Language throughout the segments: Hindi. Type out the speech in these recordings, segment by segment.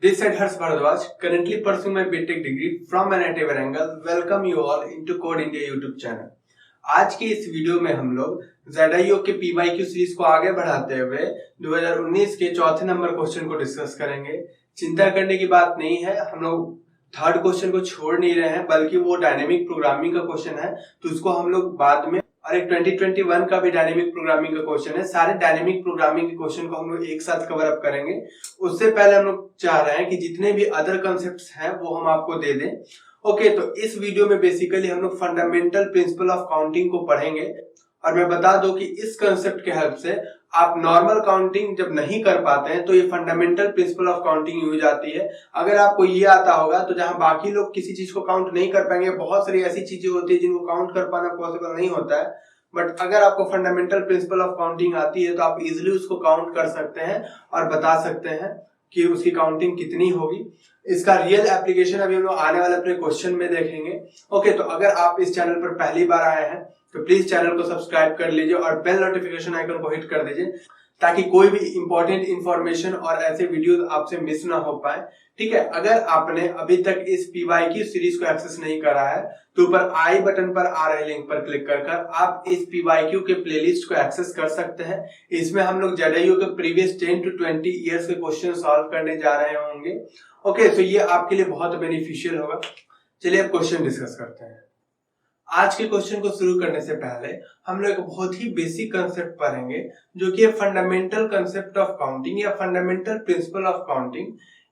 This is Harsh Bharadwaj, currently pursuing my BTech degree from NIT Warangal. Welcome you all into Code India YouTube channel. आज की इस वीडियो में हम लोग ZIO के PYQ सीरीज को आगे बढ़ाते हुए 2019 के चौथे नंबर क्वेश्चन को डिस्कस करेंगे। चिंता करने की बात नहीं है, हम लोग थर्ड क्वेश्चन को छोड़ नहीं रहे हैं, बल्कि वो डायनेमिक प्रोग्रामिंग का क्वेश्चन है तो उसको हम लोग बाद में, और एक 2021 का भी डायनेमिक प्रोग्रामिंग का क्वेश्चन है। सारे डायनेमिक प्रोग्रामिंग के क्वेश्चन को हम लोग एक साथ कवर अप करेंगे। उससे पहले हम लोग चाह रहे हैं कि जितने भी अदर कंसेप्ट्स हैं वो हम आपको दे दें। ओके, तो इस वीडियो में बेसिकली हम लोग फंडामेंटल प्रिंसिपल ऑफ काउंटिंग को पढ़ेंगे, और मैं बता दूं कि इस कंसेप्ट के हेल्प से आप नॉर्मल काउंटिंग जब नहीं कर पाते हैं तो ये fundamental principle of counting use आती है। अगर आपको ये आता होगा तो जहां बाकी लोग किसी चीज को काउंट नहीं कर पाएंगे, बहुत सारी ऐसी चीजें होती है जिनको काउंट कर पाना पॉसिबल नहीं होता है, बट अगर आपको फंडामेंटल प्रिंसिपल ऑफ काउंटिंग आती है तो आप इजिली उसको काउंट कर सकते हैं और बता सकते हैं कि उसकी काउंटिंग कितनी होगी। इसका रियल एप्लीकेशन अभी हम लोग आने वाले अपने क्वेश्चन में देखेंगे। ओके, तो अगर आप इस चैनल पर पहली बार आए हैं तो प्लीज चैनल को सब्सक्राइब कर लीजिए और बेल नोटिफिकेशन आइकन को हिट कर दीजिए ताकि कोई भी इंपॉर्टेंट इंफॉर्मेशन और ऐसे वीडियोस आपसे मिस ना हो पाए। ठीक है, अगर आपने अभी तक इस PYQ सीरीज को एक्सेस नहीं करा है तो ऊपर आई बटन पर आ रहे लिंक पर क्लिक कर आप इस PYQ के प्लेलिस्ट को एक्सेस कर सकते हैं। इसमें हम लोग ZIO के प्रीवियस 10 to 20 इयर्स के क्वेश्चन सॉल्व करने जा रहे होंगे। ओके, तो ये आपके लिए बहुत बेनिफिशियल होगा। चलिए अब क्वेश्चन डिस्कस करते हैं। आज के क्वेश्चन को शुरू करने से पहले हम लोग एक बहुत ही बेसिक कंसेप्ट पढ़ेंगे जो कि फंडामेंटल कंसेप्ट ऑफ काउंटिंग या फंडामेंटल प्रिंसिपल ऑफ काउंटिंग।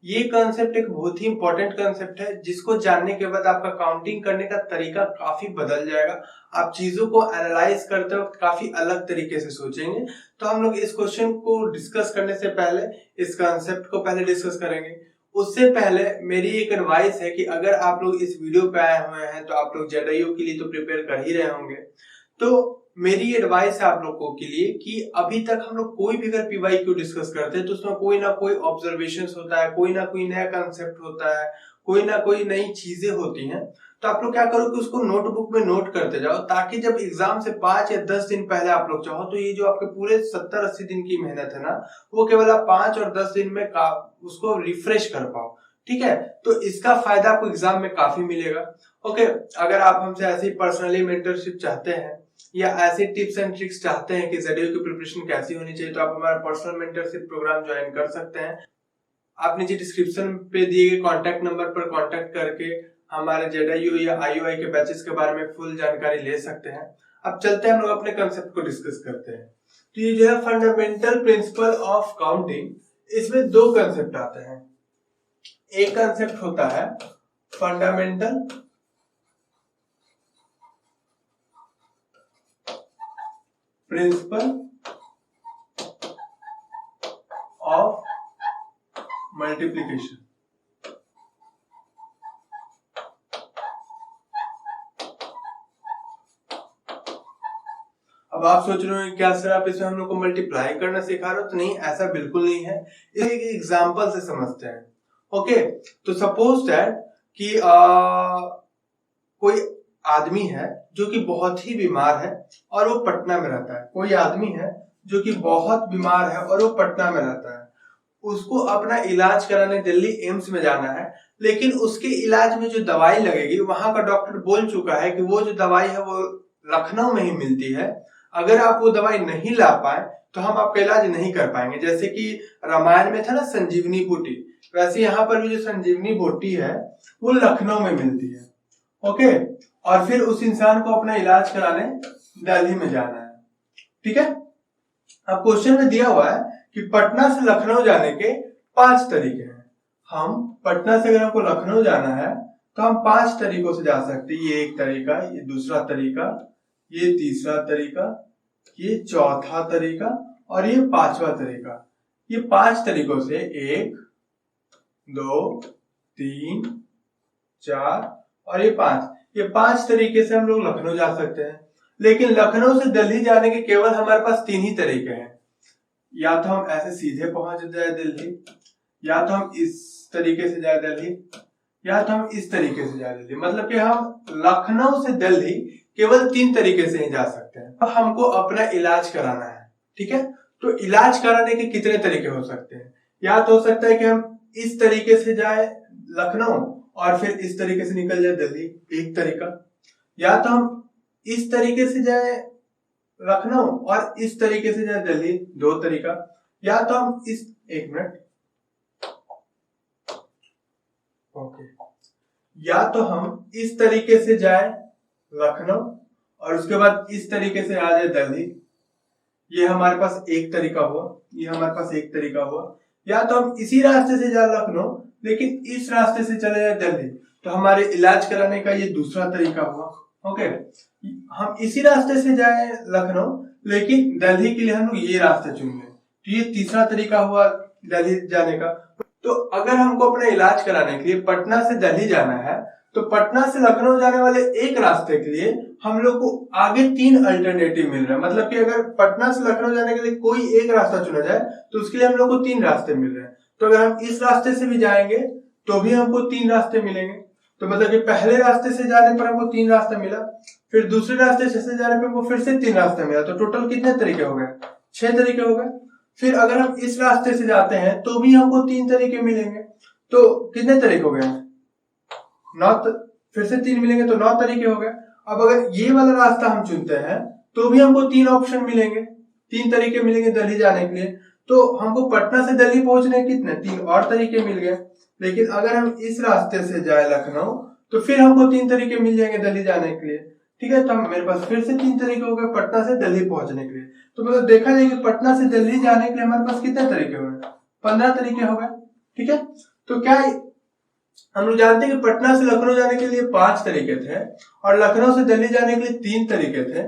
ये कंसेप्ट एक बहुत ही इंपॉर्टेंट कंसेप्ट है जिसको जानने के बाद आपका काउंटिंग करने का तरीका काफी बदल जाएगा। आप चीजों को एनालाइज करते वक्त काफी अलग तरीके से सोचेंगे। तो हम लोग इस क्वेश्चन को डिस्कस करने से पहले इस कंसेप्ट को पहले डिस्कस करेंगे। उससे पहले मेरी एक एडवाइस है कि अगर आप लोग इस वीडियो पे आए हुए हैं तो आप लोग ZIO के लिए तो प्रिपेयर कर ही रहे होंगे। तो मेरी एडवाइस है आप लोगों के लिए कि अभी तक हम लोग कोई भी अगर PYQ डिस्कस करते हैं तो उसमें कोई ना कोई ऑब्जर्वेशंस होता है, कोई ना कोई नया कंसेप्ट होता है, कोई ना कोई नई चीजें होती हैं। तो आप लोग क्या करो कि उसको नोटबुक में नोट करते जाओ ताकि जब एग्जाम से 5 या 10 दिन पहले आप लोग चाहो तो ये जो आपके पूरे 70-80 दिन की मेहनत है ना, वो केवल आप 5 और 10 दिन में उसको रिफ्रेश कर पाओ। ठीक है, तो इसका फायदा आपको एग्जाम में काफी मिलेगा। ओके, अगर आप हमसे ऐसी पर्सनली मेंटरशिप चाहते हैं या ऐसे टिप्स एंड ट्रिक्स चाहते हैं कि ZIO की प्रिपरेशन कैसी होनी चाहिए तो आप हमारा पर्सनल मेंटरशिप प्रोग्राम ज्वाइन कर सकते हैं। आप नीचे डिस्क्रिप्शन पे दिए गए कॉन्टैक्ट नंबर पर कॉन्टैक्ट करके हमारे ZIO या IOI के बैचेस के बारे में फुल जानकारी ले सकते हैं। अब चलते हैं हम लोग अपने कंसेप्ट को डिस्कस करते हैं। तो ये जो है फंडामेंटल प्रिंसिपल ऑफ काउंटिंग, इसमें दो कंसेप्ट आते हैं। एक कंसेप्ट होता है फंडामेंटल प्रिंसिपल ऑफ मल्टीप्लिकेशन। अब आप सोच रहे हो क्या सर आप इसमें हम लोग को मल्टीप्लाई करना सिखा रहे हो? तो नहीं, ऐसा बिल्कुल नहीं है। इसे एक एग्जांपल से समझते हैं। ओके, तो सपोज दैट कि कोई आदमी है जो कि बहुत ही बीमार है और वो पटना में रहता है। कोई आदमी है जो कि बहुत बीमार है और वो पटना में रहता है। उसको अपना इलाज कराने दिल्ली एम्स में जाना है, लेकिन उसके इलाज में जो दवाई लगेगी वहां का डॉक्टर बोल चुका है कि वो जो दवाई है वो लखनऊ में ही मिलती है। अगर आप वो दवाई नहीं ला पाए तो हम आपका इलाज नहीं कर पाएंगे। जैसे कि रामायण में था ना संजीवनी बूटी, वैसे यहाँ पर भी जो संजीवनी बूटी है वो लखनऊ में मिलती है। ओके, और फिर उस इंसान को अपना इलाज कराने दिल्ली में जाना है। ठीक है, अब क्वेश्चन में दिया हुआ है कि पटना से लखनऊ जाने के 5 तरीके हैं। हम पटना से अगर हमको लखनऊ जाना है तो हम 5 तरीकों से जा सकते हैं। ये एक तरीका, ये दूसरा तरीका, ये तीसरा तरीका, ये चौथा तरीका और ये 5वां तरीका। ये 5 तरीकों से 1, 2, 3, 4 और ये 5, ये 5 तरीके से हम लोग लखनऊ जा सकते हैं। लेकिन लखनऊ से दिल्ली जाने के केवल हमारे पास 3 ही तरीके हैं। या तो हम ऐसे सीधे पहुंच जाए दिल्ली, या तो हम इस तरीके से जाए दिल्ली, या तो हम इस तरीके से जाए दिल्ली। मतलब कि हम लखनऊ से दिल्ली केवल 3 तरीके से ही जा सकते हैं। अब हमको अपना इलाज कराना है। ठीक है, तो इलाज कराने के कितने तरीके हो सकते हैं? या तो हो सकता है कि हम इस तरीके से जाए लखनऊ और फिर इस तरीके से निकल जाए दिल्ली, एक तरीका। या तो हम इस तरीके से जाए लखनऊ और इस तरीके से जाए दिल्ली, दो तरीका। या तो हम इस, एक मिनट, ओके, या तो हम इस तरीके से जाए लखनऊ और उसके बाद इस तरीके से आ जाए दिल्ली, ये हमारे पास एक तरीका हुआ, ये हमारे पास एक तरीका हुआ। या तो हम इसी रास्ते से जाए लखनऊ लेकिन इस रास्ते से चले जाए दिल्ली, तो हमारे इलाज कराने का ये दूसरा तरीका हुआ। ओके, हम इसी रास्ते से जाए लखनऊ लेकिन दिल्ली के लिए हम लोग ये रास्ता चुन लें, तो ये तीसरा तरीका हुआ दिल्ली जाने का। तो अगर हमको अपना इलाज कराने के लिए पटना से दिल्ली जाना है तो पटना से लखनऊ जाने वाले एक रास्ते के लिए हम लोग को आगे 3 अल्टरनेटिव मिल रहा है। मतलब कि अगर पटना से लखनऊ जाने के लिए कोई एक रास्ता चुना जाए तो उसके लिए हम लोग को 3 रास्ते मिल रहे हैं। तो अगर हम इस रास्ते से भी जाएंगे तो भी हमको 3 रास्ते मिलेंगे। तो मतलब कि पहले रास्ते से जाने पर हमको 3 रास्ते मिला, फिर दूसरे रास्ते से जाने पर हमको फिर से 3 रास्ते मिला, तो टोटल कितने तरीके हो गए? 6 तरीके हो गए। फिर अगर हम इस रास्ते से जाते हैं तो भी हमको 3 तरीके मिलेंगे, तो कितने तरीके हो गए? 9, फिर से 3 मिलेंगे तो 9 तरीके हो गए। अब अगर ये वाला रास्ता हम चुनते हैं तो भी हमको 3 ऑप्शन मिलेंगे, 3 तरीके मिलेंगे दिल्ली जाने के लिए। तो हमको पटना से दिल्ली पहुंचने कितने 3 और तरीके मिल गए। लेकिन अगर हम इस रास्ते से जाए लखनऊ तो फिर हमको 3 तरीके मिल जाएंगे दिल्ली जाने के लिए। ठीक है, तो मेरे पास फिर से 3 तरीके हो गए पटना से दिल्ली पहुंचने के लिए। तो मतलब देखा जाए कि पटना से दिल्ली जाने के लिए हमारे पास कितने तरीके हुए? 15 तरीके हो गए। ठीक है, तो क्या हम लोग जानते हैं कि पटना से लखनऊ जाने के लिए 5 तरीके थे और लखनऊ से दिल्ली जाने के लिए 3 तरीके थे।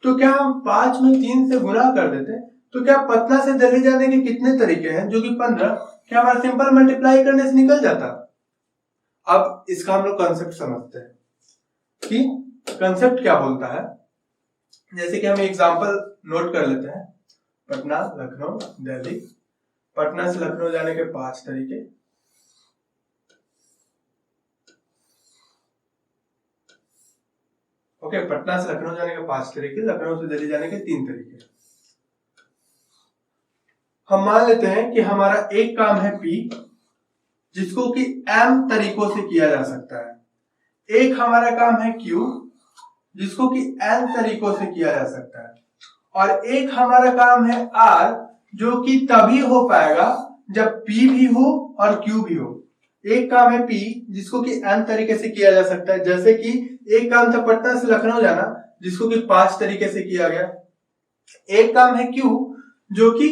तो क्या हम 5 में 3 से गुना कर देते तो क्या पटना से दिल्ली जाने के कितने तरीके हैं, जो कि 15, क्या हमारा सिंपल मल्टीप्लाई करने से निकल जाता? अब इसका हम लोग कॉन्सेप्ट समझते हैं कि कॉन्सेप्ट क्या बोलता है। जैसे कि हम एग्जांपल नोट कर लेते हैं, पटना लखनऊ दिल्ली। पटना से लखनऊ जाने के 5 तरीके, ओके, पटना से लखनऊ जाने के 5 तरीके, लखनऊ से दिल्ली जाने के 3 तरीके। हम मान लेते हैं कि हमारा एक काम है P, जिसको कि M तरीकों से किया जा सकता है। एक हमारा काम है Q, जिसको कि N तरीकों से किया जा सकता है। और एक हमारा काम है R, जो कि तभी हो पाएगा जब P भी हो और Q भी हो। एक काम है P, जिसको कि N तरीके से किया जा सकता है। जैसे कि एक काम था पटना से लखनऊ जाना, जिसको कि 5 तरीके से किया गया। एक काम है Q, जो कि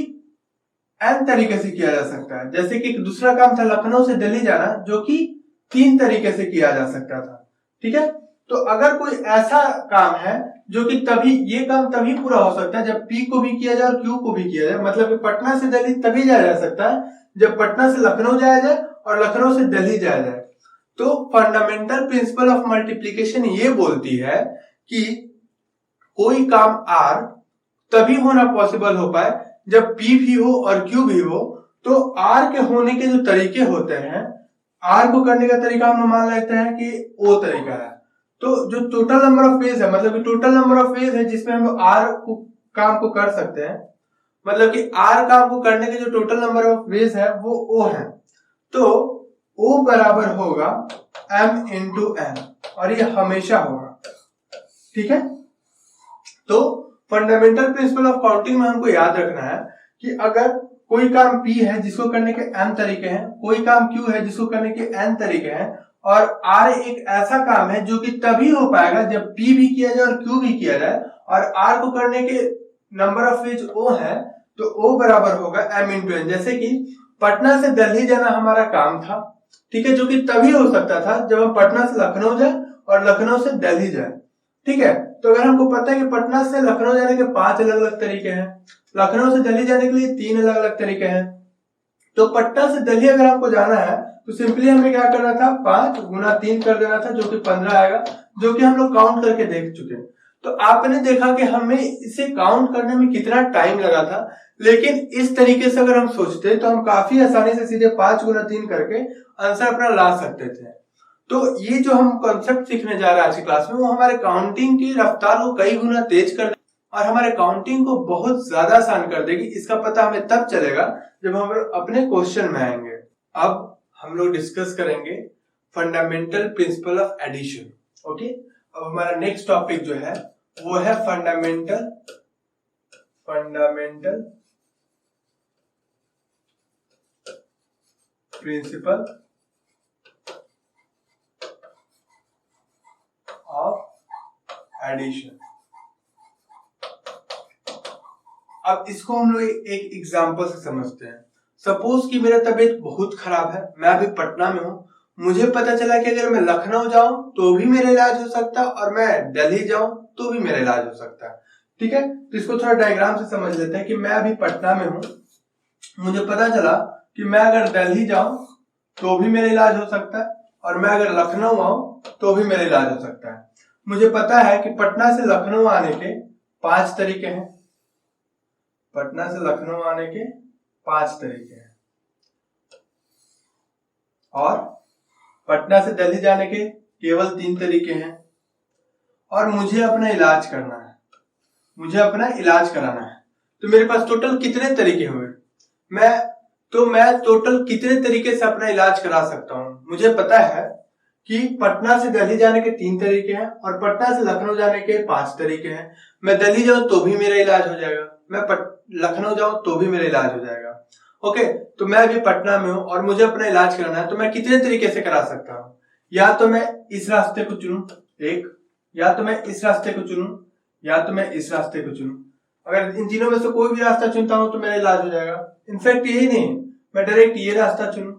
N तरीके से किया जा सकता है। जैसे कि दूसरा काम था लखनऊ से दिल्ली जाना, जो कि 3 तरीके से किया जा सकता था। ठीक है, तो अगर कोई ऐसा काम है जो कि तभी, ये काम तभी पूरा हो सकता है जब P को भी किया जाए और Q को भी किया जाए। मतलब कि पटना से दिल्ली तभी जाया जा सकता है जब पटना से लखनऊ जाया जाए और लखनऊ से दिल्ली जाया जाए। तो फंडामेंटल प्रिंसिपल ऑफ मल्टीप्लिकेशन ये बोलती है कि कोई काम R तभी होना पॉसिबल हो पाए जब P भी हो और Q भी हो। तो R के होने के जो तरीके होते हैं, R को करने का तरीका हम मान लेते हैं कि O तरीका है। तो जो टोटल नंबर ऑफ वेज है, मतलब कि टोटल नंबर ऑफ वेज है जिसमें हम लोग R को काम को कर सकते हैं, मतलब कि R काम को करने के जो टोटल नंबर ऑफ वेज है वो O है। तो O बराबर होगा M इंटू N, और ये हमेशा होगा। ठीक है, तो फंडामेंटल प्रिंसिपल ऑफ काउंटिंग में हमको याद रखना है कि अगर कोई काम P है जिसको करने के M तरीके हैं, कोई काम Q है जिसको करने के N तरीके हैं, और R एक ऐसा काम है जो कि तभी हो पाएगा जब P भी किया जाए और Q भी किया जाए, और R को करने के नंबर ऑफ वेज O है, तो O बराबर होगा M इंटू N। जैसे कि पटना से दिल्ली जाना हमारा काम था, ठीक है, जो कि तभी हो सकता था जब हम पटना से लखनऊ जाए और लखनऊ से दिल्ली जाए। ठीक है, तो अगर हमको पता है कि पटना से लखनऊ जाने के 5 अलग अलग तरीके हैं, लखनऊ से दिल्ली जाने के लिए 3 अलग अलग तरीके हैं, तो पटना से दिल्ली अगर हमको जाना है तो सिंपली हमें क्या करना था, 5 गुना 3 कर देना था, जो कि 15 आएगा, जो कि हम लोग काउंट करके देख चुके हैं। तो आपने देखा कि हमें इसे काउंट करने में कितना टाइम लगा था, लेकिन इस तरीके से अगर हम सोचते तो हम काफी आसानी से सीधे 5 गुना 3 करके आंसर अपना ला सकते थे। तो ये जो हम कॉन्सेप्ट सीखने जा रहे हैं आज की क्लास में, वो हमारे काउंटिंग की रफ्तार को कई गुना तेज कर देगी और हमारे काउंटिंग को बहुत ज्यादा आसान कर देगी। इसका पता हमें तब चलेगा जब हम अपने क्वेश्चन में आएंगे। अब हम लोग डिस्कस करेंगे fundamental principle of addition. Okay, अब हमारा नेक्स्ट टॉपिक जो है वो है फंडामेंटल प्रिंसिपल ऑफ एडिशन। अब इसको हम लोग एक एग्जांपल से समझते हैं। सपोज कि मेरा तबीयत बहुत खराब है, मैं अभी पटना में हूँ, मुझे पता चला कि अगर मैं लखनऊ जाऊं तो भी मेरा इलाज हो सकता है और मैं दिल्ली जाऊं तो भी मेरा इलाज हो सकता है। ठीक है, तो इसको थोड़ा डायग्राम से समझ लेते हैं कि मैं अभी पटना में हूँ, मुझे पता चला कि मैं अगर दिल्ली जाऊं तो भी मेरा इलाज हो सकता है और मैं अगर लखनऊ आऊं तो भी मेरा इलाज हो सकता है। मुझे पता है कि पटना से लखनऊ आने के 5 तरीके हैं, पटना से लखनऊ आने के 5 तरीके हैं और पटना से दिल्ली जाने के केवल 3 तरीके हैं और मुझे अपना इलाज करना है, मुझे अपना इलाज कराना है। तो मेरे पास टोटल कितने तरीके हुए? मैं टोटल कितने तरीके से अपना इलाज करा सकता हूं? मुझे पता है कि पटना से दिल्ली जाने के 3 तरीके हैं और पटना से लखनऊ जाने के 5 तरीके हैं। मैं दिल्ली जाऊं तो भी मेरा इलाज हो जाएगा, मैं लखनऊ जाऊं तो भी मेरा इलाज हो जाएगा। ओके, तो मैं अभी पटना में हूं और मुझे अपना इलाज कराना है, तो मैं कितने तरीके से करा सकता हूं? या तो मैं इस रास्ते को चुनूं एक, या तो मैं इस रास्ते को चुनूं, या तो मैं इस रास्ते को चुनूं। अगर इन तीनों में से कोई भी रास्ता चुनता हूं तो मेरा इलाज हो जाएगा। इनफैक्ट यही नहीं, मैं डायरेक्ट ये रास्ता चुनूं,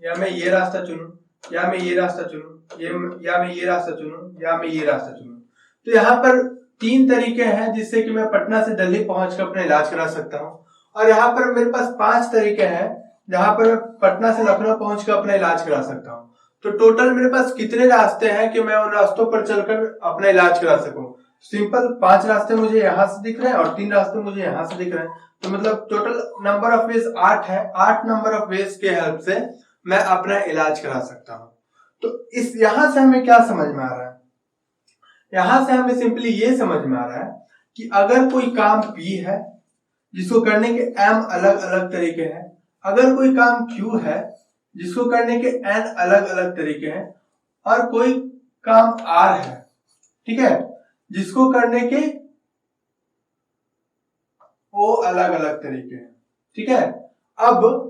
या मैं ये रास्ता चुनूं, या मैं ये रास्ता चुनूं, या मैं ये रास्ता चुनूं, या मैं ये रास्ता चुनूं। तो यहाँ पर 3 तरीके हैं जिससे कि मैं पटना से दिल्ली पहुंचकर अपना इलाज करा सकता हूँ और यहाँ पर मेरे पास 5 तरीके हैं जहां पर मैं पटना से लखनऊ पहुंचकर अपना इलाज करा सकता हूँ। तो टोटल मेरे पास कितने रास्ते हैं कि मैं उन रास्तों पर चलकर अपना इलाज करा सकूं? सिंपल 5 रास्ते मुझे यहाँ से दिख रहे हैं और 3 रास्ते मुझे यहाँ से दिख रहे हैं, तो मतलब टोटल नंबर ऑफ वेज 8 है। 8 नंबर ऑफ वेज के हेल्प से मैं अपना इलाज करा सकता हूँ। तो इस यहां से हमें क्या समझ में आ रहा है? यहां से हमें सिंपली ये समझ में आ रहा है कि अगर कोई काम P है जिसको करने के M अलग अलग तरीके हैं, अगर कोई काम Q है जिसको करने के N अलग अलग तरीके हैं और कोई काम R है, ठीक है, जिसको करने के O अलग अलग तरीके हैं। ठीक है, अब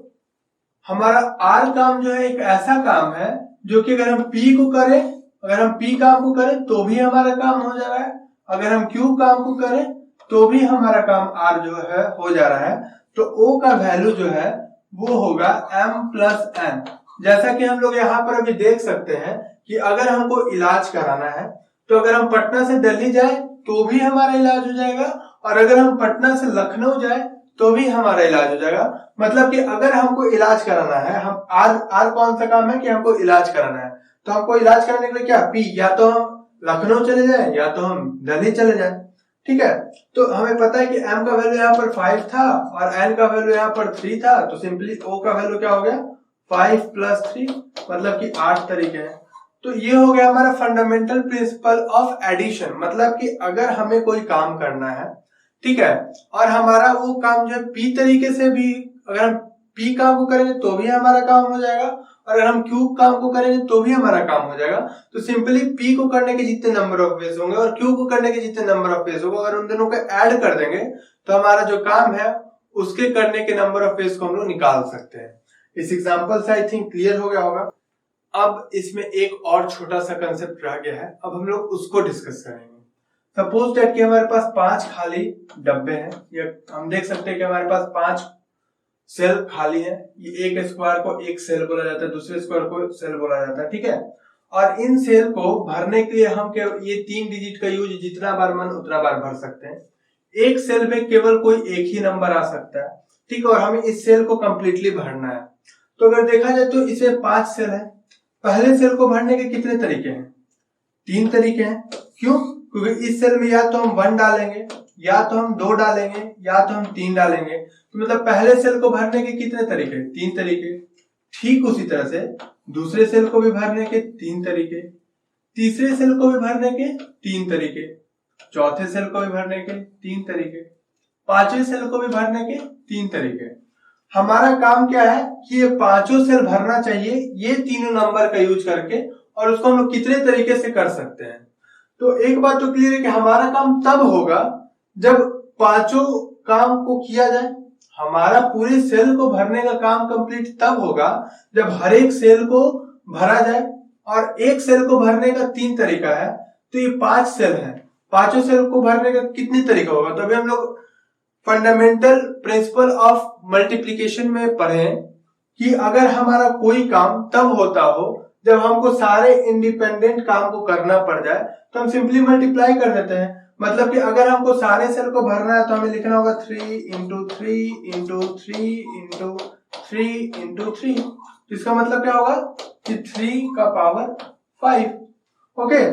हमारा R काम जो है एक ऐसा काम है जो कि अगर हम P को करें, अगर हम P काम को करें तो भी हमारा काम हो जा रहा है, अगर हम Q काम को करें तो भी हमारा काम R जो है हो जा रहा है। तो O का वैल्यू जो है वो होगा M प्लस N। जैसा कि हम लोग यहाँ पर अभी देख सकते हैं कि अगर हमको इलाज कराना है तो अगर हम पटना से दिल्ली जाए तो भी हमारा इलाज हो जाएगा और अगर हम पटना से लखनऊ जाए तो भी हमारा इलाज हो जाएगा। मतलब कि अगर हमको इलाज कराना है, हम आर कौन सा काम है कि हमको इलाज कराना है, तो हमको इलाज कराने के लिए क्या P, या तो हम लखनऊ चले जाएं या तो हम दिल्ली चले जाएं। ठीक है, तो हमें पता है कि M का वैल्यू यहाँ पर 5 था और N का वैल्यू यहाँ पर 3 था, तो सिंपली O का वैल्यू क्या हो गया 5 प्लस 3, मतलब कि 8 तरीके हैं। तो ये हो गया हमारा फंडामेंटल प्रिंसिपल ऑफ एडिशन। मतलब कि अगर हमें कोई काम करना है, ठीक है, और हमारा वो काम जो है P तरीके से भी, अगर हम P काम को करेंगे तो भी हमारा काम हो जाएगा और अगर हम Q काम को करेंगे तो भी हमारा काम हो जाएगा। तो सिंपली P को करने के जितने नंबर ऑफ वेज होंगे और Q को करने के जितने नंबर ऑफ वेज होंगे, अगर उन दोनों को ऐड कर देंगे तो हमारा जो काम है उसके करने के नंबर ऑफ वेज को हम लोग निकाल सकते हैं। इस एग्जाम्पल से आई थिंक क्लियर हो गया होगा। अब इसमें एक और छोटा सा कंसेप्ट रह गया है, अब हम लोग उसको डिस्कस करेंगे। सपोज दैट कि हमारे पास 5 खाली डब्बे हैं, या हम देख सकते हैं कि हमारे पास 5 सेल खाली है। ये एक स्क्वायर को एक सेल बोला जाता है, दूसरे स्क्वायर को सेल बोला जाता है। ठीक है, और इन सेल को भरने के लिए हम ये 3 डिजिट का यूज जितना बार मन उतना बार भर सकते हैं। एक सेल में केवल कोई एक ही नंबर आ सकता है, ठीक है, और हमें इस सेल को कंप्लीटली भरना है। तो अगर देखा जाए तो इसमें 5 सेल है। पहले सेल को भरने के कितने तरीके हैं? 3 तरीके हैं। क्यों? क्योंकि इस सेल में या तो हम 1 डालेंगे, या तो हम 2 डालेंगे, या तो हम 3 डालेंगे। तो मतलब पहले सेल को भरने के कितने तरीके? 3 तरीके। ठीक उसी तरह से दूसरे सेल को भी भरने के 3 तरीके, तीसरे सेल को भी भरने के 3 तरीके, चौथे सेल को भी भरने के 3 तरीके, पांचवें सेल को भी भरने के 3 तरीके। हमारा काम क्या है कि ये पांचों सेल भरना चाहिए ये तीनों नंबर का यूज करके, और उसको हम लोग कितने तरीके से कर सकते हैं। तो एक बात तो क्लियर है कि हमारा काम तब होगा जब पांचों काम को किया जाए। हमारा पूरे सेल को भरने का काम कंप्लीट तब होगा जब हर एक सेल को भरा जाए, और एक सेल को भरने का 3 तरीका है। तो ये 5 सेल है, पांचों सेल को भरने का कितनी तरीका होगा। तो अभी हम लोग फंडामेंटल प्रिंसिपल ऑफ मल्टीप्लिकेशन में पढ़े कि अगर हमारा कोई काम तब होता हो जब हमको सारे इंडिपेंडेंट काम को करना पड़ जाए, तो हम सिंपली मल्टीप्लाई कर देते हैं। मतलब कि अगर हमको सारे सेल को भरना है तो हमें लिखना होगा 3 इंटू 3 इंटू 3 इंटू 3 इंटू 3। इसका मतलब क्या होगा कि 3 का पावर 5। ओके,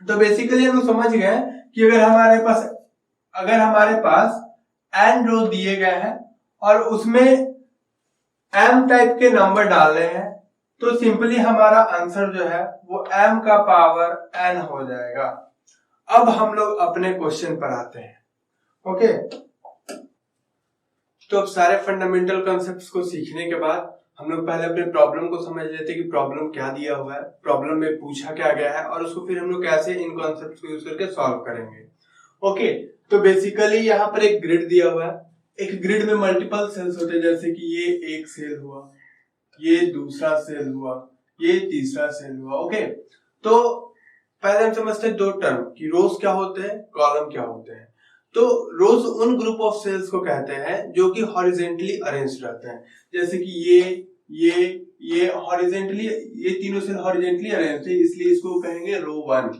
तो बेसिकली हम लोग समझ गए कि अगर हमारे पास n रो दिए गए हैं और उसमें m टाइप के नंबर डालने हैं, तो सिंपली हमारा आंसर जो है वो m का पावर n हो जाएगा। अब हम लोग अपने क्वेश्चन पर आते हैं। ओके, तो अब सारे फंडामेंटल कॉन्सेप्ट्स को सीखने के बाद हम लोग पहले अपने प्रॉब्लम को समझ लेते हैं कि प्रॉब्लम क्या दिया हुआ है, प्रॉब्लम में पूछा क्या गया है, और उसको फिर हम लोग कैसे इन कॉन्सेप्ट्स को यूज करके सॉल्व करेंगे। ओके, तो बेसिकली यहाँ पर एक ग्रिड दिया हुआ है। एक ग्रिड में मल्टीपल सेल्स होते हैं, जैसे कि ये एक सेल हुआ, ये दूसरा सेल हुआ, ये तीसरा सेल हुआ। ओके, तो पहले हम समझते हैं 2 टर्म कि रोज क्या होते हैं, कॉलम क्या होते हैं। तो रोज उन ग्रुप ऑफ सेल्स को कहते हैं जो कि हॉरिजॉन्टली अरेंज्ड रहते हैं। जैसे कि ये हॉरिजॉन्टली, ये तीनों सेल हॉरिजॉन्टली अरेंज्ड है, इसलिए इसको कहेंगे रो 1।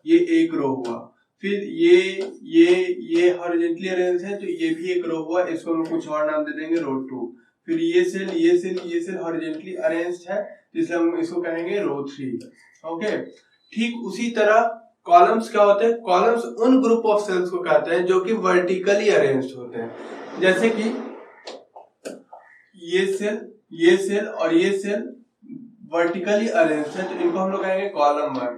ये एक रो हुआ। फिर ये हॉरिजॉन्टली अरेंज्ड है, तो ये भी एक रो हुआ, इसको हम कुछ और नाम दे देंगे रो 2। फिर ये सेल हॉरिजॉन्टली अरेंज्ड है, इसलिए हम इसको कहेंगे रो 3। ओके, ठीक उसी तरह कॉलम्स क्या होते हैं, कॉलम्स उन ग्रुप ऑफ सेल्स को कहते हैं जो कि वर्टिकली अरेंज्ड होते हैं। जैसे कि ये सेल और ये सेल वर्टिकली अरेंज्ड है, तो इनको हम लोग कहेंगे कॉलम 1।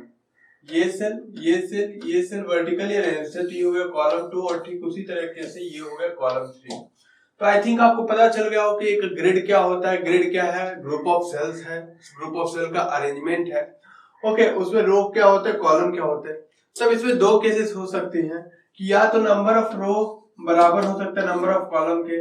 ये सेल वर्टिकली अरेंज्ड है, तो ये हो गया कॉलम 2, और ठीक उसी तरीके से ये हो गया कॉलम 3। तो आई थिंक आपको पता चल गया हो कि एक ग्रिड क्या होता है। ग्रिड क्या है, ग्रुप ऑफ सेल्स है, ग्रुप ऑफ सेल का अरेंजमेंट है। ओके, उसमें रो क्या होता है, कॉलम क्या होते हैं। तब इसमें 2 केसेस हो सकती हैं कि या तो नंबर ऑफ रो बराबर हो सकता है नंबर ऑफ कॉलम के,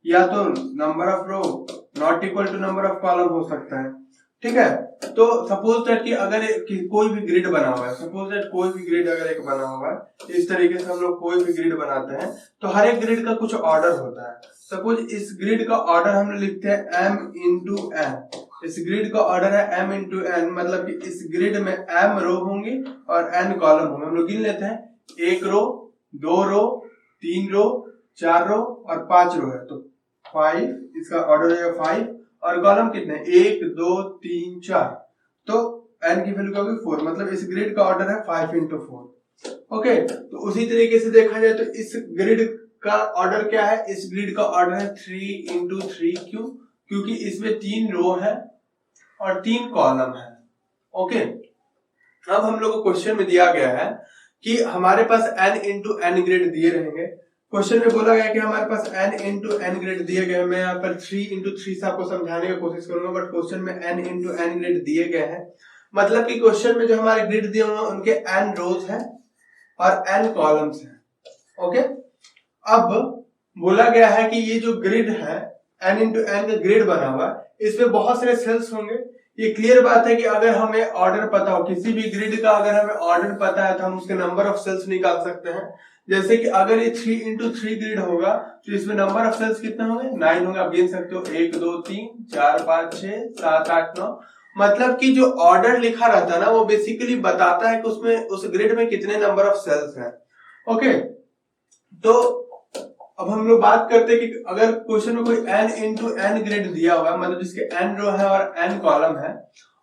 या तो number of row not equal to number of column हो सकता है। ठीक है, तो सपोज दैट कि अगर कोई भी ग्रिड बना हुआ है, सपोज दैट कोई भी ग्रिड अगर एक बना हुआ है, इस तरीके से हम लोग कोई भी ग्रिड बनाते हैं, तो हर एक ग्रिड का कुछ ऑर्डर होता है। सपोज इस ग्रिड का ऑर्डर हम लोग लिखते हैं m इंटू n। इस ग्रिड का ऑर्डर है m इंटू n, मतलब कि इस ग्रिड में m रो होंगी और n कॉलम होंगे। हम लोग गिन लेते हैं, 1 रो, 2 रो, 3 रो, 4 रो और 5 रो है, तो 5, इसका ऑर्डर है 5, और कॉलम कितने, 1 2 3 4, तो n की वैल्यू क्या होगी 4, मतलब इस ग्रिड का ऑर्डर है 5 इंटू 4। ओके, तो उसी तरीके से देखा जाए तो इस ग्रिड का ऑर्डर क्या है, इस ग्रिड का ऑर्डर है 3 इंटू 3। क्यों, क्योंकि इसमें 3 रो है और 3 कॉलम है। ओके, अब हम लोग को क्वेश्चन में दिया गया है कि हमारे पास n इंटू n ग्रिड दिए रहेंगे। क्वेश्चन में बोला गया कि हमारे पास n इंटू n ग्रिड दिए गए। मैं यहाँ पर 3 इंटू 3 से आपको समझाने की कोशिश करूंगा, बट क्वेश्चन में n इंटू n ग्रिड दिए गए हैं। मतलब कि क्वेश्चन में जो हमारे ग्रिड दिए हुए उनके n रोज हैं और n कॉलम्स हैं। ओके, अब बोला गया है कि ये जो ग्रिड है n इंटू n का ग्रिड बना हुआ है, इसमें बहुत सारे सेल्स होंगे। ये क्लियर बात है कि अगर हमें ऑर्डर पता हो, किसी भी ग्रिड का अगर हमें ऑर्डर पता है, तो हम उसके नंबर ऑफ सेल्स निकाल सकते हैं। जैसे कि अगर ये 3 इंटू 3 ग्रिड होगा, तो इसमें नंबर ऑफ सेल्स कितने होंगे, 9 होंगे। आप गिन सकते हो, 1 2 3 4 5 6 7 8 9। मतलब कि जो ऑर्डर लिखा रहता है ना, वो बेसिकली बताता है कि उसमें उस ग्रिड में कितने नंबर ऑफ सेल्स हैं। ओके, तो अब हम लोग बात करते हैं कि अगर क्वेश्चन में कोई n इंटू n ग्रिड दिया हुआ है, मतलब जिसके n रो है और n कॉलम है,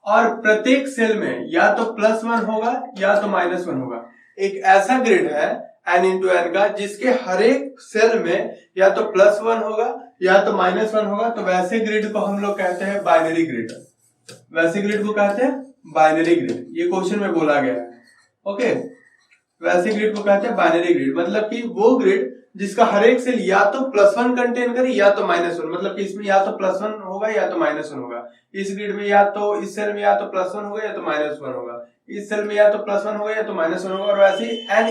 और प्रत्येक सेल में या तो +1 होगा या तो -1 होगा। एक ऐसा ग्रिड है n इंटू n का जिसके हर एक सेल में या तो +1 होगा या तो -1 होगा, तो वैसे ग्रिड को हम लोग कहते हैं बाइनरी ग्रिड। वैसे ग्रिड को कहते हैं बाइनरी ग्रिड। ये क्वेश्चन में बोला गया है। ओके, वैसे ग्रिड को कहते हैं बाइनरी ग्रिड। मतलब कि वो ग्रिड जिसका हर एक सेल या तो +1 कंटेन करे या तो -1, मतलब कि इसमें या तो +1 होगा या तो -1 होगा। इस ग्रिड में या तो इस सेल में या तो +1 होगा या तो -1 होगा, इस सेल में या तो +1 होगा या तो -1 होगा। और वैसे ही n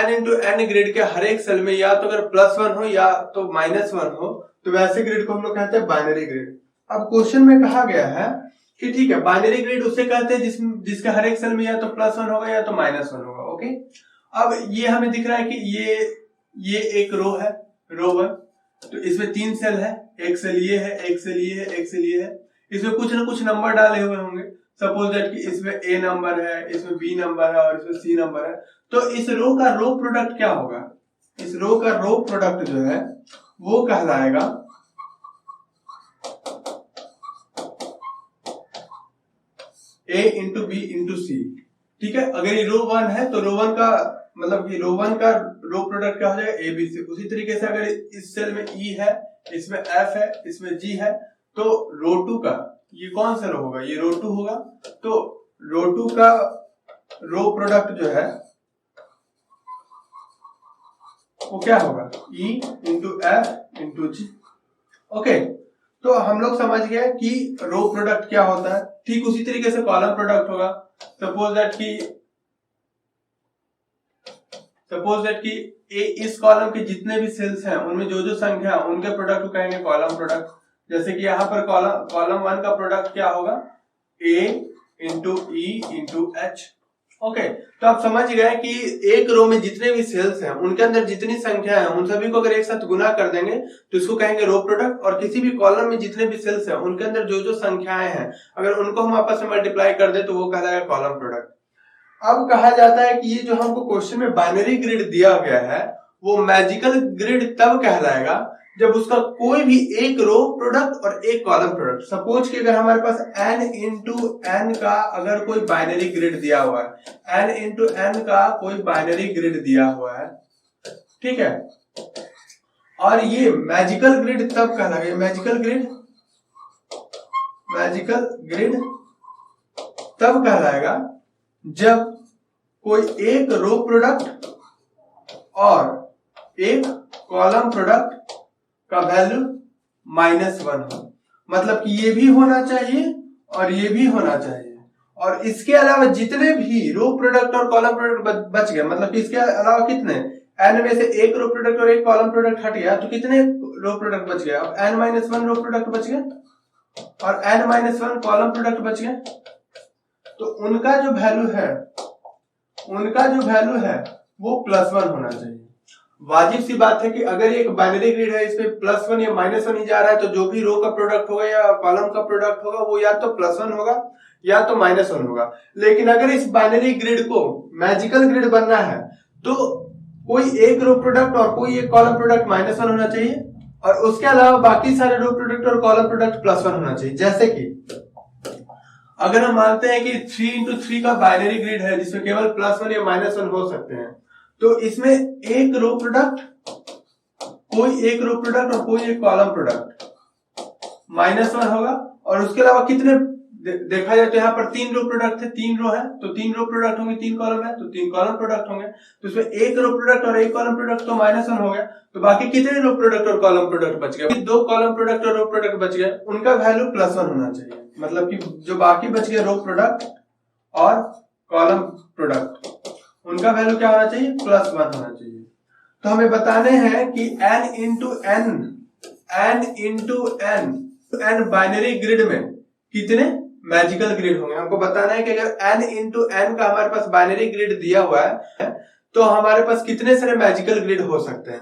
इंटू n ग्रिड के हर एक सेल में या तो अगर +1 हो या तो -1 हो, तो वैसे ग्रिड को हम लोग कहते हैं बाइनरी ग्रिड। अब क्वेश्चन में कहा गया है कि ठीक है, बाइनरी ग्रिड उसे कहते हैं जिसके हर एक सेल में या तो +1 होगा या तो -1 होगा। ओके, अब ये हमें दिख रहा है कि ये एक रो है, रो 1, तो इसमें 3 सेल है, एक सेल ये है, एक सेल ये है, एक सेल ये है। इसमें कुछ ना कुछ नंबर डाले हुए होंगे। सपोज दैट कि इसमें A नंबर है, इसमें B नंबर है और इसमें C नंबर है। तो इस रो का रो प्रोडक्ट क्या होगा? इस रो का रो प्रोडक्ट जो है वो कहलाएगा A into B into C। ठीक है, अगर ये रो 1 है तो रो 1 का मतलब कि रो 1 का रो प्रोडक्ट क्या हो जाएगा? A B C। उसी तरीके से अगर इस सेल में E है, इसमें F है, इसमें G है, तो रो 2 का ये कौन सा रो होगा? ये रो 2 होगा। तो रो 2 का रो प्रोडक्ट जो है वो क्या होगा? E into F into G। Okay, तो हम लोग समझ गए कि रो प्रोडक्ट क्या होता है। ठीक उसी तरीके से कॉलम प्रोडक्ट होगा। सपोज दैट कि इस कॉलम के जितने भी सेल्स हैं उनमें जो जो संख्या है उनके प्रोडक्ट को कहेंगे कॉलम प्रोडक्ट। जैसे कि यहाँ पर कॉलम 1 का प्रोडक्ट क्या होगा? A into E into H। Okay, तो आप समझ गए कि एक रो में जितने भी सेल्स हैं उनके अंदर जितनी संख्या है उन सभी को अगर एक साथ गुना कर देंगे तो इसको कहेंगे रो प्रोडक्ट। और किसी भी कॉलम में जितने भी सेल्स हैं उनके अंदर जो जो संख्याएं हैं अगर उनको हम आपस में मल्टीप्लाई कर दे तो वो कहलाएगा कॉलम प्रोडक्ट। अब कहा जाता है कि ये जो हमको क्वेश्चन में बाइनरी ग्रिड दिया गया है वो मैजिकल ग्रिड तब कहलाएगा जब उसका कोई भी एक रो प्रोडक्ट और एक कॉलम प्रोडक्ट। सपोज कि अगर हमारे पास n इंटू n का अगर कोई बाइनरी ग्रिड दिया हुआ है, n इंटू n का कोई बाइनरी ग्रिड दिया हुआ है, ठीक है, और ये मैजिकल ग्रिड तब कहलाएगा। मैजिकल ग्रिड तब कहलाएगा जब कोई एक रो प्रोडक्ट और एक कॉलम प्रोडक्ट का वैल्यू -1 हो। मतलब कि ये भी होना चाहिए और ये भी होना चाहिए, और इसके अलावा जितने भी रो प्रोडक्ट और कॉलम प्रोडक्ट बच गए, मतलब कि इसके अलावा कितने, n में से एक रो प्रोडक्ट और एक कॉलम प्रोडक्ट हट गया तो कितने रो प्रोडक्ट बच गए? अब n-1 रो प्रोडक्ट बच गए और n-1 कॉलम प्रोडक्ट बच गए। तो उनका जो वैल्यू है वो +1 होना चाहिए। वाजिब सी बात है कि अगर एक बाइनरी ग्रिड है इसमें +1 या -1 ही जा रहा है तो जो भी रो का प्रोडक्ट होगा या कॉलम का प्रोडक्ट होगा वो या तो +1 होगा या तो -1 होगा। लेकिन अगर इस बाइनरी ग्रिड को मैजिकल ग्रिड बनना है तो कोई एक रो प्रोडक्ट और कोई एक कॉलम प्रोडक्ट -1 होना चाहिए और उसके अलावा बाकी सारे रो प्रोडक्ट और कॉलम प्रोडक्ट +1 होना चाहिए। जैसे कि अगर हम मानते हैं कि 3 इंटू 3 का बाइनरी ग्रिड है जिसमें केवल +1 या -1 हो सकते हैं, तो इसमें एक रो प्रोडक्ट, कोई एक रो प्रोडक्ट और कोई एक कॉलम प्रोडक्ट -1 होगा। और उसके अलावा कितने देखा जाए तो यहाँ पर 3 रो प्रोडक्ट थे, 3 रो है तो 3 रो प्रोडक्ट होंगे, 3 कॉलम है तो 3 कॉलम प्रोडक्ट होंगे। तो इसमें एक रो प्रोडक्ट और एक कॉलम प्रोडक्ट तो -1 हो गया, तो बाकी कितने रो प्रोडक्ट और कॉलम प्रोडक्ट बच गए? 2 कॉलम प्रोडक्ट और रो प्रोडक्ट बच गए, उनका वैल्यू +1 होना चाहिए। मतलब कि जो बाकी बच गए रो प्रोडक्ट और कॉलम प्रोडक्ट उनका वैल्यू क्या होना चाहिए? +1 होना चाहिए। तो हमें बताने हैं कि n into n binary grid में कितने मैजिकल ग्रिड होंगे। हमको बताना है कि अगर n इंटू n का हमारे पास बाइनरी ग्रिड दिया हुआ है तो हमारे पास कितने सारे मैजिकल ग्रिड हो सकते हैं।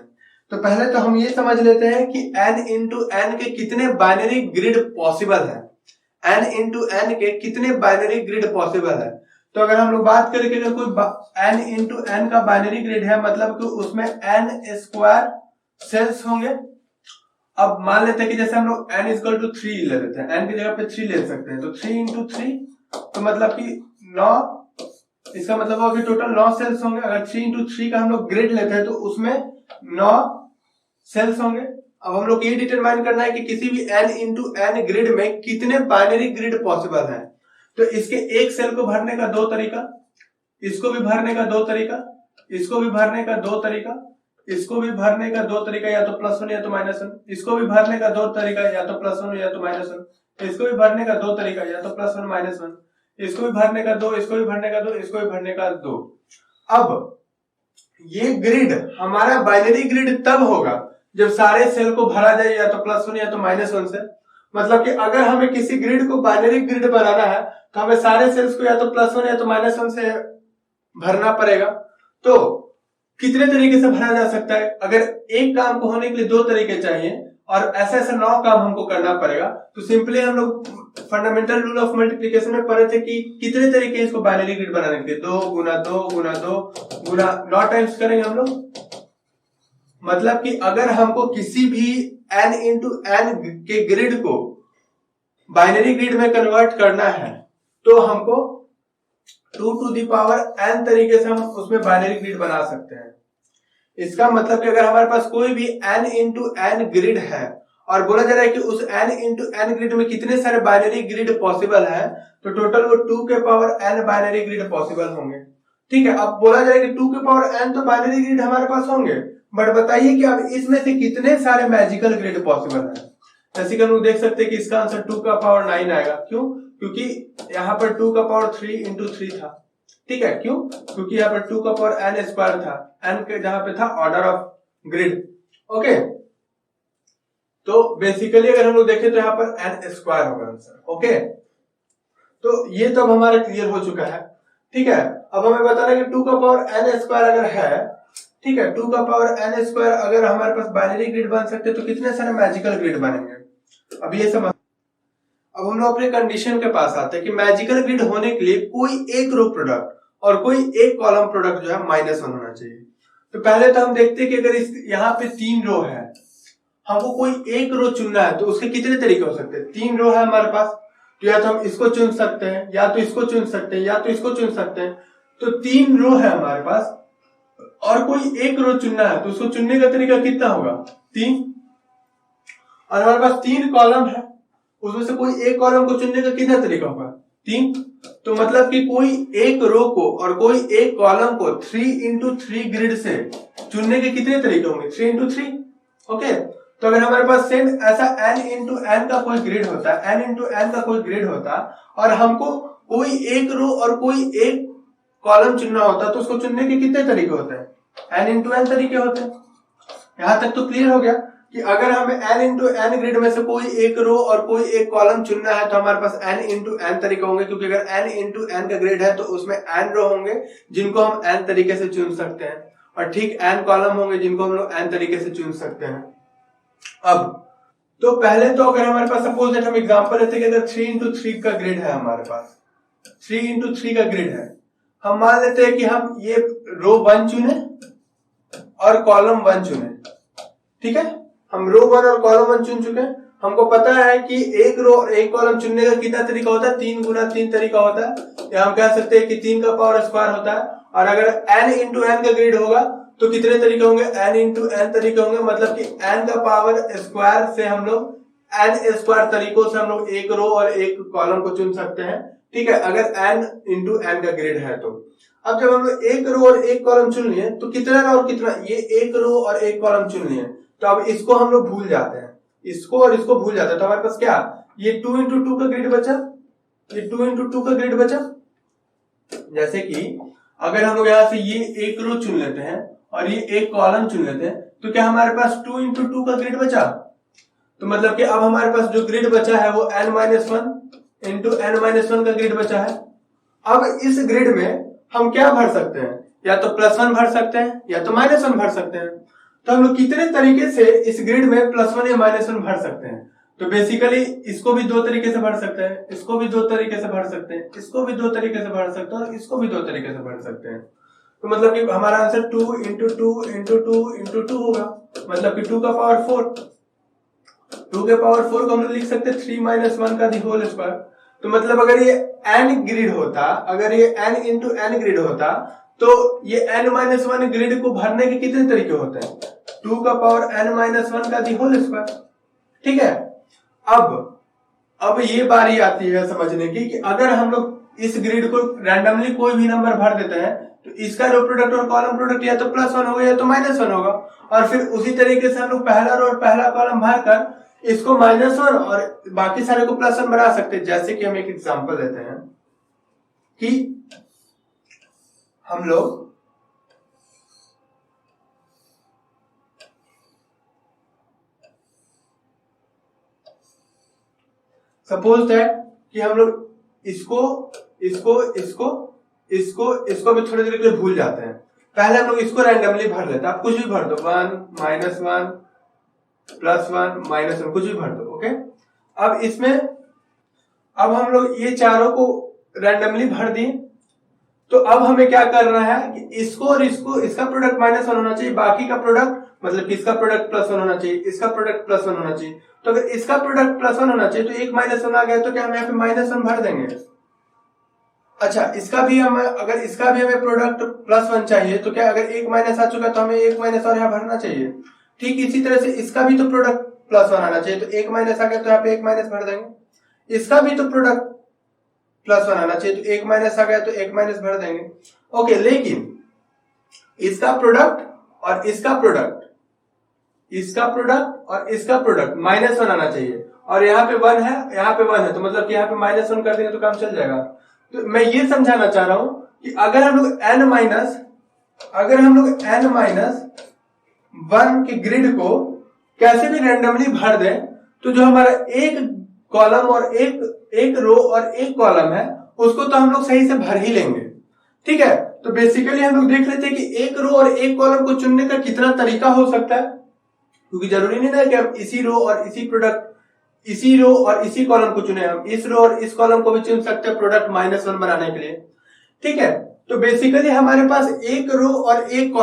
तो पहले तो हम ये समझ लेते हैं कि n इंटू n के कितने बाइनरी ग्रिड पॉसिबल है। n इंटू n के कितने बाइनरी ग्रिड पॉसिबल है। तो अगर हम लोग बात करें कि अगर कोई n इंटू n का बाइनरी ग्रिड है मतलब कि उसमें n स्क्वायर सेल्स होंगे। अब मान लेते हैं कि जैसे हम लोग n = 3 ले लेते हैं, n की जगह पे 3 ले सकते हैं, तो 3 इंटू 3 तो मतलब कि 9, इसका मतलब होगा कि टोटल 9 सेल्स होंगे। अगर 3 इंटू 3 का हम लोग ग्रिड लेते हैं तो उसमें 9 सेल्स होंगे। अब हम लोग ये डिटरमाइन करना है कि किसी भी n इंटू n ग्रिड में कितने बाइनरी ग्रिड पॉसिबल है। तो इसके एक सेल को भरने का 2 तरीका, इसको भी भरने का दो तरीका, इसको भी भरने का दो तरीका, इसको भी भरने का दो तरीका, या तो +1 या तो -1, इसको भी भरने का दो तरीका, या तो +1 या तो -1, इसको भी भरने का दो तरीका, या तो +1 -1, इसको भी भरने का दो, इसको भी भरने का दो, इसको भी भरने का दो। अब ये ग्रिड हमारा बाइनरी ग्रिड तब होगा जब सारे सेल को भरा जाए या तो +1 या तो -1 से। मतलब कि अगर हमें किसी ग्रिड को बाइनरी ग्रिड बनाना है तो हमें सारे सेल्स को या तो +1 या तो -1 से भरना पड़ेगा। तो कितने तरीके से भरा जा सकता है? अगर एक काम को होने के लिए दो तरीके चाहिए और ऐसे ऐसे 9 काम हमको करना पड़ेगा, तो सिंपली हम लोग फंडामेंटल रूल ऑफ मल्टीप्लिकेशन में पढ़े थे कि कितने तरीके इसको बाइनरी ग्रिड बनाने के लिए, 2 गुना 2 गुना 2 गुना 9 टाइम्स करेंगे हम लोग। मतलब कि अगर हमको किसी भी n इंटू n के ग्रिड को बाइनरी ग्रिड में कन्वर्ट करना है तो हमको 2 टू दी पावर n तरीके से हम उसमें बाइनरी ग्रिड बना सकते हैं। इसका मतलब कि अगर हमारे पास कोई भी n इंटू n ग्रिड है और बोला जा रहा है कि उस n इंटू n ग्रिड में कितने सारे बाइनरी ग्रिड पॉसिबल है, तो टोटल वो 2 के power n binary grid possible होंगे। ठीक है, अब बोला जा रहा है कि 2 के पावर n तो बाइनरी ग्रिड हमारे पास होंगे, बट बताइए कि अब इसमें से कितने सारे मैजिकल ग्रिड पॉसिबल है। जैसे कि हम लोग देख सकते हैं कि इसका आंसर 2 का पावर 9 आएगा। क्यों? क्योंकि यहाँ पर 2 का पावर 3 इंटू 3 था। ठीक है, क्यों? क्योंकि यहाँ पर 2 का पावर n स्क्वायर था, n के जहां पे था ऑर्डर ऑफ ग्रिड। ओके, तो बेसिकली अगर हम लोग देखें तो यहाँ पर n स्क्वायर होगा आंसर। ओके, तो ये तो अब हमारा क्लियर हो चुका है। ठीक है, अब हमें बताना है कि 2 का पावर n स्क्वायर अगर है, ठीक है, 2 का पावर n स्क्वायर अगर हमारे पास बाइनरी ग्रिड बन सकते तो कितने सारे मैजिकल ग्रिड बनेंगे। अब ये समझ, अब हम लोग अपने कंडीशन के पास आते हैं कि मैजिकल ग्रिड होने के लिए कोई एक रो प्रोडक्ट और कोई एक कॉलम प्रोडक्ट जो है -1 होना चाहिए। तो पहले तो हम देखते हैं कि अगर इस यहाँ पे 3 रो है, हमको कोई एक रो चुनना है तो उसके कितने तरीके हो सकते हैं। 3 रो है हमारे पास, तो या तो हम इसको चुन सकते हैं, या तो इसको चुन सकते हैं, या तो इसको चुन सकते हैं। तो 3 रो है हमारे पास और कोई एक रो चुनना है तो उसको चुनने का तरीका कितना होगा, 3। और हमारे पास 3 कॉलम है, उसमें से कोई एक कॉलम को चुनने का कितना तरीका होगा, 3। तो मतलब कि कोई एक रो को और कोई एक कॉलम को 3 इंटू 3 ग्रिड से चुनने के कितने तरीके होंगे, 3 इंटू 3। ओके, तो अगर हमारे पास सेम ऐसा n इंटू n का कोई ग्रिड होता है, n इंटू n का कोई ग्रिड होता और हमको कोई एक रो और कोई एक कॉलम चुनना होता तो उसको चुनने के कितने तरीके होते हैं, n इंटू n तरीके होते हैं। यहां तक तो क्लियर हो गया कि अगर हमें n इंटू n ग्रिड में से कोई एक रो और कोई एक कॉलम चुनना है तो हमारे पास n इंटू n तरीके होंगे, क्योंकि अगर n इंटू n का ग्रिड है तो उसमें n रो होंगे जिनको हम n तरीके से चुन सकते हैं, और ठीक n कॉलम होंगे जिनको हम लोग n तरीके से चुन सकते हैं। अब तो पहले तो अगर हमारे पास सपोज दैट हम एग्जांपल लेते हैं कि अगर 3 इंटू 3 का ग्रिड है हमारे पास, 3 इंटू 3 का ग्रिड है, हम मान लेते हैं कि हम ये रो 1 चुने और कॉलम 1 चुने। ठीक है, हम रो 1 और कॉलम 1 चुन चुके हैं। हमको पता है कि एक रो और एक कॉलम चुनने का कितना तरीका होता है, 3 गुना 3 तरीका होता है, या हम कह सकते हैं कि 3 का पावर स्क्वायर होता है। और अगर n इंटू n का ग्रिड होगा तो कितने तरीके होंगे, n इंटू n तरीके होंगे। मतलब कि n का पावर स्क्वायर से हम लोग n स्क्वायर तरीकों से हम लोग एक रो और एक कॉलम को चुन सकते हैं। ठीक है, अगर n इंटू n का ग्रिड है तो। अब जब हम लोग एक रो और एक कॉलम चुन लिए तो कितना रो और कितना, ये एक रो और एक कॉलम चुन लिए, तो अब इसको हम लोग भूल जाते हैं, इसको और इसको भूल जाते हैं। तो हमारे पास क्या, ये 2 इंटू 2 का ग्रिड बचा, ये 2 इंटू 2 का ग्रिड बचा। जैसे कि अगर हम लोग यहाँ से ये एक रो चुन लेते हैं और ये एक कॉलम चुन लेते हैं तो क्या हमारे पास 2 इंटू 2 का ग्रिड बचा। तो मतलब कि अब हमारे पास जो ग्रिड बचा है वो n-1 इंटू n-1 का ग्रिड बचा है। अब इस ग्रिड में हम क्या भर सकते हैं, या तो +1 भर सकते हैं या तो -1 भर सकते हैं। तो हम लोग कितने तरीके से इस ग्रिड में +1 या -1 भर सकते हैं। तो बेसिकली इसको भी 2 तरीके से भर सकते हैं, इसको भी 2 तरीके से भर सकते हैं, इसको भी 2 तरीके से भर सकते हैं और इसको भी 2 तरीके से भर सकते हैं। तो मतलब कि हमारा आंसर 2 इंटू 2 इंटू 2 इंटू 2 होगा, मतलब कि 2 का पावर 4। 2 के पावर 4 को हम लोग लिख सकते हैं 3 - 1 का दी होल स्क्वायर। तो मतलब अगर ये n ग्रिड होता, अगर ये n इंटू n ग्रिड होता तो ये n-1 ग्रिड को भरने के कितने तरीके होते हैं, 2 का पावर n-1 का दी होल स्क्वायर। ठीक है, अब ये बारी आती है समझने की कि अगर हम लोग इस ग्रिड को रैंडमली कोई भी नंबर भर देते हैं तो इसका रो प्रोडक्ट और कॉलम प्रोडक्ट या तो +1 होगा या तो -1 होगा। और फिर उसी तरीके से हम लोग पहला रो और पहला कॉलम भर कर इसको -1 और बाकी सारे को +1 बना सकते हैं। जैसे कि हम एक एग्जांपल लेते हैं कि हम लोग सपोज दैट कि हम लोग इसको भी थोड़ी देर के लिए भूल जाते हैं। पहले हम लोग इसको रैंडमली भर लेते हैं। आप कुछ भी भर दो, 1 -1 +1 -1 कुछ भी भर दो। ओके, अब हम लोग ये चारों को रैंडमली भर दिए। तो अब हमें क्या करना है कि इसको और इसका प्रोडक्ट -1 होना चाहिए, बाकी का प्रोडक्ट मतलब कि इसका प्रोडक्ट +1 होना चाहिए, इसका प्रोडक्ट +1 होना चाहिए। तो अगर इसका प्रोडक्ट +1 होना चाहिए तो एक -1 आ गया तो क्या हम यहाँ पे -1 भर देंगे। अच्छा, अगर इसका भी हमें प्रोडक्ट +1 चाहिए तो क्या अगर एक माइनस आ चुका तो हमें एक माइनस और यहाँ भरना चाहिए। ठीक इसी तरह से इसका भी तो प्रोडक्ट +1 आना चाहिए, तो एक माइनस आ गया तो यहाँ पे एक माइनस भर देंगे। इसका भी तो प्रोडक्ट +1 आना चाहिए, तो एक माइनस आ गया तो एक माइनस भर देंगे। ओके, लेकिन इसका प्रोडक्ट और इसका प्रोडक्ट -1 आना चाहिए, और यहाँ पे 1 है, यहाँ पे 1 है, तो मतलब कि यहाँ पे -1 कर देंगे तो काम चल जाएगा। तो मैं ये समझाना चाह रहा हूं कि अगर हम लोग n-1 के ग्रिड को कैसे भी रैंडमली भर दें तो जो हमारा एक कॉलम और एक रो और एक कॉलम है उसको तो हम लोग सही से भर ही लेंगे। ठीक है, तो बेसिकली हम लोग देख लेते हैं कि एक रो और एक कॉलम को चुनने का कितना तरीका हो सकता है, क्योंकि जरूरी नहीं ना कि हम इसी रो और इसी कॉलम को चुने। हम इस रो और इस कॉलम को भी चुन सकते हैं प्रोडक्ट -1 बनाने के लिए। ठीक है, तो बेसिकली हमारे पास एक रो और एक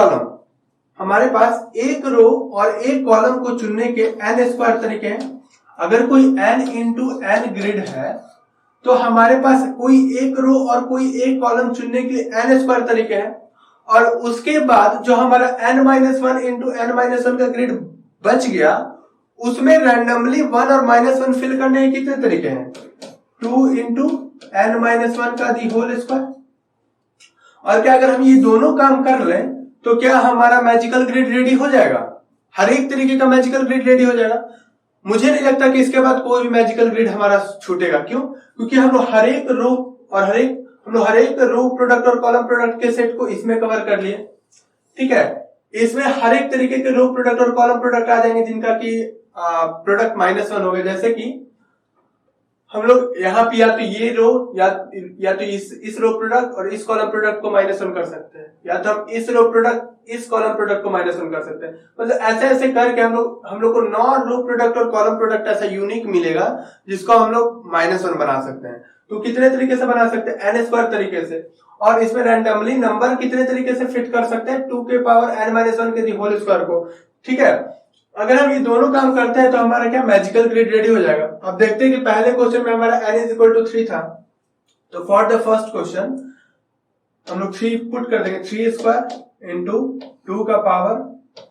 कॉलम को चुनने के n² तरीके हैं। अगर कोई n इंटू n ग्रिड है तो हमारे पास कोई एक रो और कोई एक कॉलम चुनने के लिए n² तरीके हैं, और उसके बाद जो हमारा n-1 इंटू n-1 का ग्रिड बच गया उसमें रैंडमली 1 और -1 फिल करने के कितने तरीके हैं, 2 इंटू n-1 का दी होल स्क्वायर। और क्या अगर हम ये दोनों काम कर लें तो क्या हमारा मैजिकल ग्रिड रेडी हो जाएगा, हर एक तरीके का मैजिकल ग्रिड रेडी हो जाएगा। मुझे नहीं लगता कि इसके बाद कोई भी मैजिकल ग्रिड हमारा छूटेगा। क्यों? क्योंकि हम लोग हर एक रो प्रोडक्ट और कॉलम प्रोडक्ट के सेट को इसमें कवर कर लिए। ठीक है, इसमें हर एक तरीके के रो प्रोडक्ट और कॉलम प्रोडक्ट आ जाएंगे जिनका कि प्रोडक्ट -1 हो गए। जैसे कि हम लोग यहाँ पे या तो ये रो या तो इस रो प्रोडक्ट और इस कॉलम प्रोडक्ट को -1 कर सकते हैं, या तो हम इस रो प्रोडक्ट इस कॉलम प्रोडक्ट को -1 कर सकते हैं। मतलब ऐसे करके हम लोग को 9 रो प्रोडक्ट और कॉलम प्रोडक्ट ऐसा यूनिक मिलेगा जिसको हम लोग -1 बना सकते हैं। तो कितने तरीके से बना सकते हैं, n² तरीके से। और इसमें रैंडमली नंबर कितने तरीके से फिट कर सकते हैं, 2 के पावर n-1 के दी होल स्क्वायर को। ठीक है, अगर हम ये दोनों काम करते हैं तो हमारा क्या मैजिकल ग्रिड रेडी हो जाएगा। अब देखते हैं कि पहले क्वेश्चन में हमारा n=3 था, तो फॉर द फर्स्ट क्वेश्चन हम लोग 3 पुट कर देंगे, 3² इंटू 2 का पावर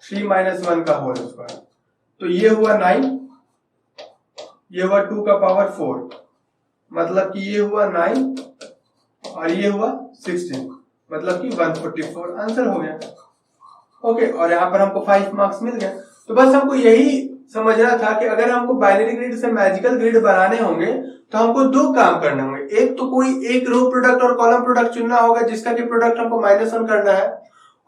3-1 का होल स्क्वायर। तो ये हुआ 9, ये हुआ 2 का पावर 4, मतलब कि ये हुआ 9 और ये हुआ 16, मतलब कि 144 आंसर हो गया। ओके, और यहाँ पर हमको 5 मार्क्स मिल गए। तो बस हमको यही समझना था कि अगर हमको बाइनरी ग्रिड से मैजिकल ग्रिड बनाने होंगे तो हमको 2 काम करने होंगे। एक तो कोई एक रो प्रोडक्ट और कॉलम प्रोडक्ट चुनना होगा जिसका कि प्रोडक्ट हमको -1 करना है,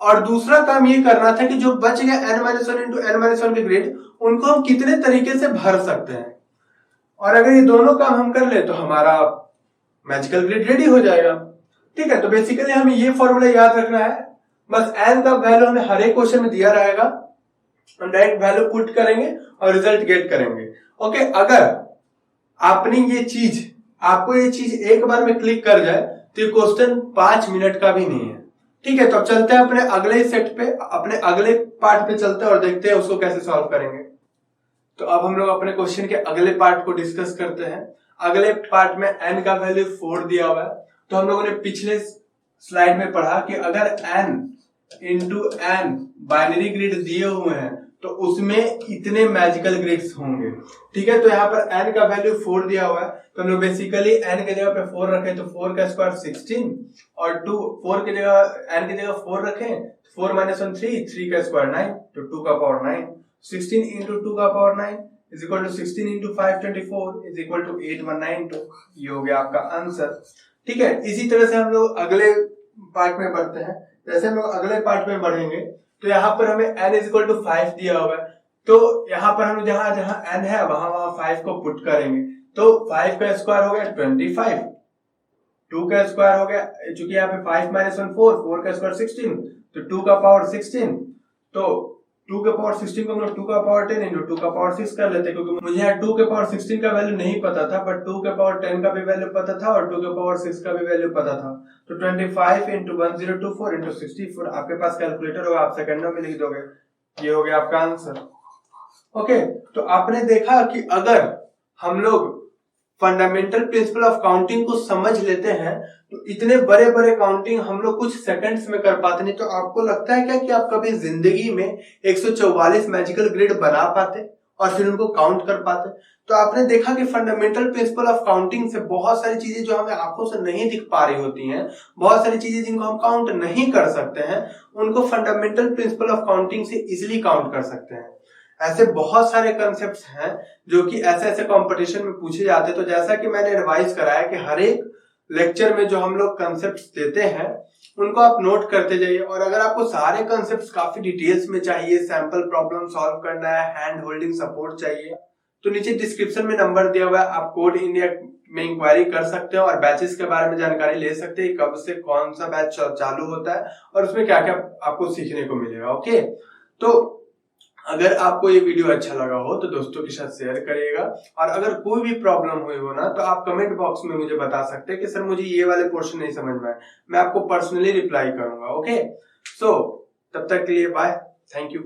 और दूसरा काम ये करना था कि जो बच गया n-1 इंटू n-1 के ग्रिड उनको हम कितने तरीके से भर सकते हैं। और अगर ये दोनों काम हम कर ले तो हमारा मैजिकल ग्रिड रेडी हो जाएगा। ठीक है, तो बेसिकली हमें ये फॉर्मूला याद रखना है। बस n का वैल्यू हमें हर एक क्वेश्चन में दिया रहेगा, हम डायरेक्ट वैल्यू पुट करेंगे और रिजल्ट गेट करेंगे। ओके, अगर आपको ये चीज एक बार में क्लिक कर जाए तो ये क्वेश्चन 5 मिनट का भी नहीं है। ठीक है, तो अब चलते हैं अपने अगले सेट पे, अपने अगले पार्ट पे चलते हैं और देखते हैं उसको कैसे सॉल्व करेंगे। तो अब हम लोग अपने क्वेश्चन के अगले पार्ट को डिस्कस करते हैं। अगले पार्ट में n का वैल्यू 4 दिया हुआ है। तो हम लोगों ने पिछले स्लाइड में पढ़ा कि अगर n into n binary grid दिए हुए हैं तो उसमें इतने मैजिकल ग्रिड्स होंगे। ठीक है, तो यहाँ पर n का वैल्यू 4 दिया हुआ है, तो हम लोग बेसिकली n की जगह पे 4 रखें तो 4 का स्क्वायर 16 और 2 4 की जगह n की जगह 4 रखें, 4 माइनस 1 3 का स्क्वायर 9, तो 2 का पावर 9, 16 इंटू 2 का power 9 is equal to 16 into 5 24 is equal to 8192। ये हो गया आपका आंसर। ठीक है, इसी तरह से हम लोग अगले पार्ट में बढ़ते हैं। जैसे हम लोग अगले पार्ट में बढ़ेंगे तो यहाँ पर हमें n इज इक्वल टू 5 दिया हुआ है, तो यहाँ पर हम जहां जहां n है वहां 5 को पुट करेंगे, तो 5 का स्क्वायर हो गया 25, 2 का स्क्वायर हो गया, चूंकि यहाँ पे 5 माइनस 1 4 का स्क्वायर 16, तो 2 का पावर 16, तो 2 के पावर 16 को हम लोग 2 का पावर 10 इंटू 2 का पावर 6 कर लेते हैं, क्योंकि मुझे यहाँ 2 के पावर 16 का वैल्यू नहीं पता था, बट 2 के पावर 10 का भी वैल्यू पता था और 2 के पावर 6 का भी वैल्यू पता था। तो 25 इंटू 1024 इंटू 64, आपके पास कैलकुलेटर होगा, आप सेकंडों में लिख दोगे। ये हो गया आपका आंसर। ओके, तो आपने देखा कि अगर हम लोग फंडामेंटल प्रिंसिपल ऑफ काउंटिंग को समझ लेते हैं तो इतने बड़े बड़े काउंटिंग हम लोग कुछ सेकंड्स में कर पाते। नहीं तो आपको लगता है क्या कि आप कभी जिंदगी में 144 मैजिकल ग्रिड बना पाते और फिर उनको काउंट कर पाते? तो आपने देखा कि फंडामेंटल प्रिंसिपल ऑफ काउंटिंग से बहुत सारी चीजें जो हमें आंखों से नहीं दिख पा रही होती हैं, बहुत सारी चीजें जिनको हम काउंट नहीं कर सकते हैं, उनको फंडामेंटल प्रिंसिपल ऑफ काउंटिंग से इजिली काउंट कर सकते हैं। ऐसे बहुत सारे कंसेप्ट्स हैं जो कि ऐसे ऐसे कंपटीशन में पूछे जाते हैं। तो जैसा कि मैंने रिवाइज कराया कि हर एक लेक्चर में जो हम लोग कंसेप्ट्स देते हैं उनको आप नोट करते जाइए, और अगर आपको सारे कंसेप्ट्स काफी डिटेल्स में चाहिए, सैंपल प्रॉब्लम सॉल्व करना है, हैंड होल्डिंग सपोर्ट चाहिए, तो नीचे डिस्क्रिप्शन में नंबर दिया हुआ है, आप कोड इंडिया में इंक्वायरी कर सकते हो और बैचेस के बारे में जानकारी ले सकते हैं, कब से कौन सा बैच चालू होता है और उसमें क्या क्या आपको सीखने को मिलेगा। ओके, तो अगर आपको ये वीडियो अच्छा लगा हो तो दोस्तों के साथ शेयर करिएगा, और अगर कोई भी प्रॉब्लम हुई हो ना तो आप कमेंट बॉक्स में मुझे बता सकते हैं कि सर मुझे ये वाले पोर्शन नहीं समझ में आए, मैं आपको पर्सनली रिप्लाई करूंगा। ओके, सो तब तक के लिए बाय, थैंक यू।